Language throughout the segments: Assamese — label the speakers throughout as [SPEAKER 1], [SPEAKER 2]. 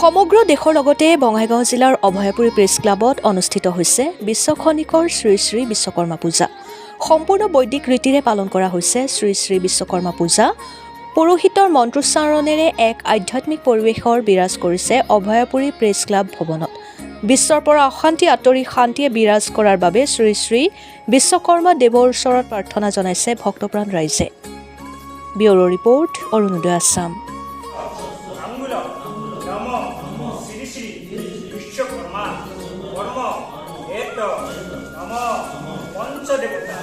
[SPEAKER 1] সমগ্ৰ দেশৰ লগতে বঙাইগাঁও জিলাৰ অভয়াপুৰী প্ৰেছ ক্লাবত অনুষ্ঠিত হৈছে বিশ্ব খনিকৰ শ্ৰী শ্ৰী বিশ্বকৰ্মা পূজা। সম্পূৰ্ণ বৈদিক ৰীতিৰে পালন কৰা হৈছে শ্ৰী শ্ৰী বিশ্বকৰ্মা পূজা। পুৰোহিতৰ মন্ত্ৰোচ্চাৰণেৰে এক আধ্যাত্মিক পৰিৱেশৰ বিৰাজ কৰিছে অভয়াপুৰী প্ৰেছ ক্লাব ভৱনত। বিশ্বৰ পৰা অশান্তি আঁতৰি শান্তিয়ে বিৰাজ কৰাৰ বাবে শ্ৰী শ্ৰী বিশ্বকৰ্মা দেৱৰ ওচৰত প্ৰাৰ্থনা জনাইছে ভক্তপ্ৰাণ ৰাইজে। Bureau report, Arunoday Assam.
[SPEAKER 2] বিশ্বকর্মা কর্ম এত নম পঞ্চদেবতা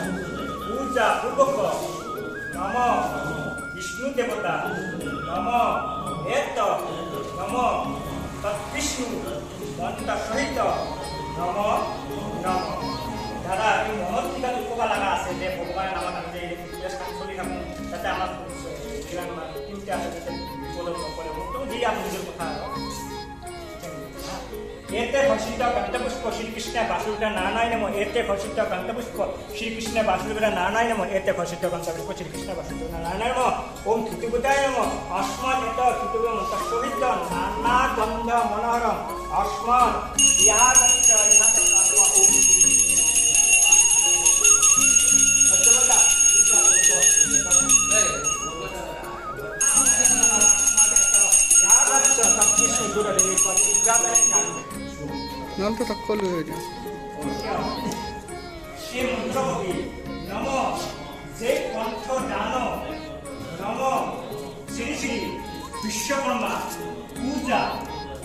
[SPEAKER 2] পূজা পূর্বক নম বিষ্ণু দেবতা নম এত নম তৎবিষ্ণু মন্ত্র সহিত নম নম। দাদা এই মনত কিবা উপকাৰ লগা আছে যে ভগৱানৰ নামত আমি যে চলি থাকোঁ যাতে আমাৰ যিমান তিনিটা আছে যাতে বিপদত নপৰে মোকতো দি আপুনি নিজৰ কথা एते घोषित गंतपुष्प श्रीकृष्ण वासुदेव नारायण नमो एते घोषित गंतपुष्प श्रीकृष्ण वासुदेव नारायण नमो एते घोषित गंतपुष्प श्रीकृष्ण वासुदेव नारायण नमो ओम धुतिबुदाय नमो अस्मत् एत धुतिबुदाय शोभित नाना गंध मनोहरम अस्मत् यागच्छ यागच्छ आत्मा ओम
[SPEAKER 3] নামটা tak করলে হয়ে যায়।
[SPEAKER 2] শ্রী মন্ত্রমুখী নম যে কণ্ঠ দান নম শ্রী শ্রী বিশ্বকর্মা পূজা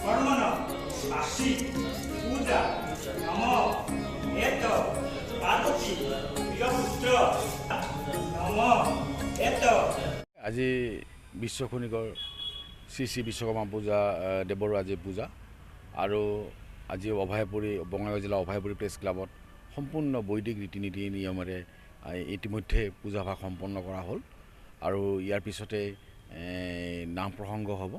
[SPEAKER 2] কর্মণ আশী পূজা নম এত পার্বতী প্রিয়পুত্র নম এত।
[SPEAKER 4] আজি বিশ্ব খনিকৰ শ্ৰী শ্ৰী বিশ্বকৰ্মা পূজা দেৱৰ আজি পূজা আৰু আজি অভয়াপুৰী বঙাইগাঁও জিলা অভয়াপুৰী প্ৰেছ ক্লাবত সম্পূৰ্ণ বৈদিক ৰীতি নীতি নিয়মেৰে ইতিমধ্যে পূজাভাগ সম্পন্ন কৰা হ'ল আৰু ইয়াৰ পিছতে নাম প্ৰসংগ হ'ব।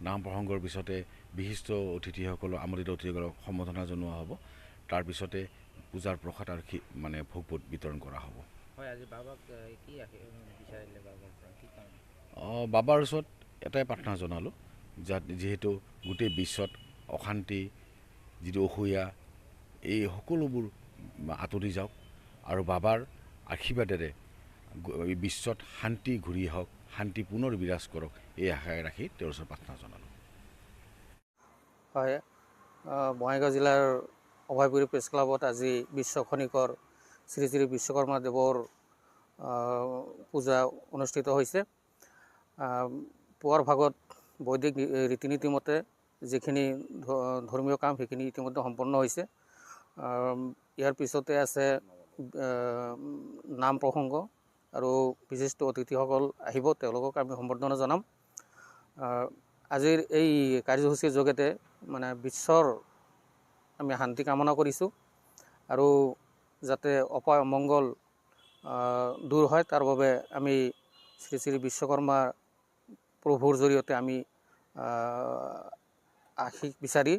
[SPEAKER 4] নাম প্ৰসংগৰ পিছতে বিশিষ্ট অতিথিসকলক আমন্ত্ৰিত অতিথিসকলক সম্বৰ্ধনা জনোৱা হ'ব। তাৰপিছতে পূজাৰ প্ৰসাদ আৰু মানে ভোগ বিতৰণ কৰা হ'ব। বাবাৰ ওচৰত এটাই প্ৰাৰ্থনা জনালোঁ যিহেতু গোটেই বিশ্বত অশান্তি যিটো অসূয়া এই সকলোবোৰ আঁতৰি যাওক আৰু বাবাৰ আশীৰ্বাদেৰে বিশ্বত শান্তি ঘূৰি আহক, শান্তি পুনৰ বিৰাজ কৰক, এই আশাই ৰাখি তেওঁৰ ওচৰত প্ৰাৰ্থনা জনালোঁ।
[SPEAKER 5] হয়, বঙাইগাঁও জিলাৰ অভয়পুৰী প্ৰেছ ক্লাবত আজি বিশ্ব খনিকৰ শ্ৰী শ্ৰী বিশ্বকৰ্মা দেৱৰ পূজা অনুষ্ঠিত হৈছে। পুৱাৰ ভাগত বৈদিক ৰীতি নীতি মতে যিখিনি ধৰ্মীয় কাম সেইখিনি ইতিমধ্যে সম্পন্ন হৈছে। ইয়াৰ পিছতে আছে নাম প্ৰসংগ আৰু বিশিষ্ট অতিথিসকল আহিব, তেওঁলোকক আমি সম্বৰ্ধনা জনাম। আজিৰ এই কাৰ্যসূচীৰ যোগেতে মানে বিশ্বৰ আমি শান্তি কামনা কৰিছোঁ আৰু যাতে অপায় অমংগল দূৰ হয় তাৰ বাবে আমি শ্ৰী শ্ৰী বিশ্বকৰ্মা প্ৰভুৰ জৰিয়তে আমি আশীষ বিচাৰি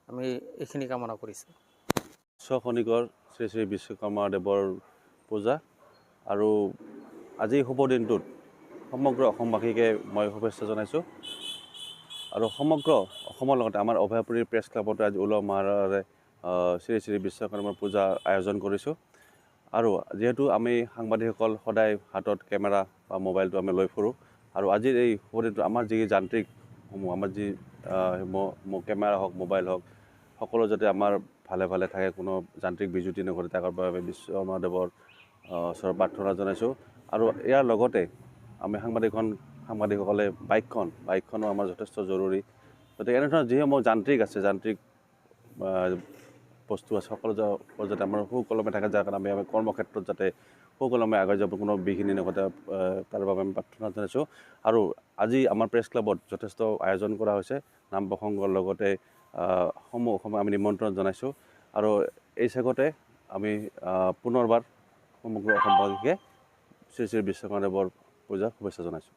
[SPEAKER 5] আমি এইখিনি কামনা কৰিছোঁ।
[SPEAKER 6] বিশ্ব খনিকৰ শ্ৰী শ্ৰী বিশ্বকৰ্মা দেৱৰ পূজা আৰু আজি শুভ দিনটোত সমগ্ৰ অসমবাসীকে মই শুভেচ্ছা জনাইছোঁ আৰু সমগ্ৰ অসমৰ লগতে আমাৰ অভয়াপুৰী প্ৰেছ ক্লাবতে আজি উলহ মালহেৰে শ্ৰী শ্ৰী বিশ্বকৰ্মা পূজা আয়োজন কৰিছোঁ। আৰু যিহেতু আমি সাংবাদিকসকল সদায় হাতত কেমেৰা বা মোবাইলটো আমি লৈ ফুৰোঁ আৰু আজিৰ এই শুভ দিনটো আমাৰ যি যান্ত্ৰিকসমূহ আমাৰ যি কেমেৰা হওক মোবাইল হওক সকলো যাতে আমাৰ ভালে ভালে থাকে, কোনো যান্ত্ৰিক বিজুতি নঘটে তাৰ বাবে বিশ্বকৰ্মা দেৱৰ ওচৰত প্ৰাৰ্থনা জনাইছোঁ। আৰু ইয়াৰ লগতে আমি সাংবাদিকসকলে বাইকখনো আমাৰ যথেষ্ট জৰুৰী, গতিকে এনেধৰণৰ যিসমূহ যান্ত্ৰিক আছে, যান্ত্ৰিক বস্তু আছে সকলো যাতে আমাৰ সুকলমে থাকে, যাৰ কাৰণে আমি কৰ্মক্ষেত্ৰত যাতে সুকলমে আগুৱাই যাব, কোনো বিঘিনি নঘটে তাৰ বাবে আমি প্ৰাৰ্থনা জনাইছোঁ। আৰু আজি আমাৰ প্ৰেছ ক্লাবত যথেষ্ট আয়োজন কৰা হৈছে, নাম প্ৰসংগৰ লগতে সমূহ আমি নিমন্ত্ৰণ জনাইছোঁ। আৰু এই চেগতে আমি পুনৰবাৰ সমগ্ৰ অসমবাসীকে শ্ৰী শ্ৰী বিশ্বকৰ্মা দেৱৰ পূজাৰ শুভেচ্ছা জনাইছোঁ।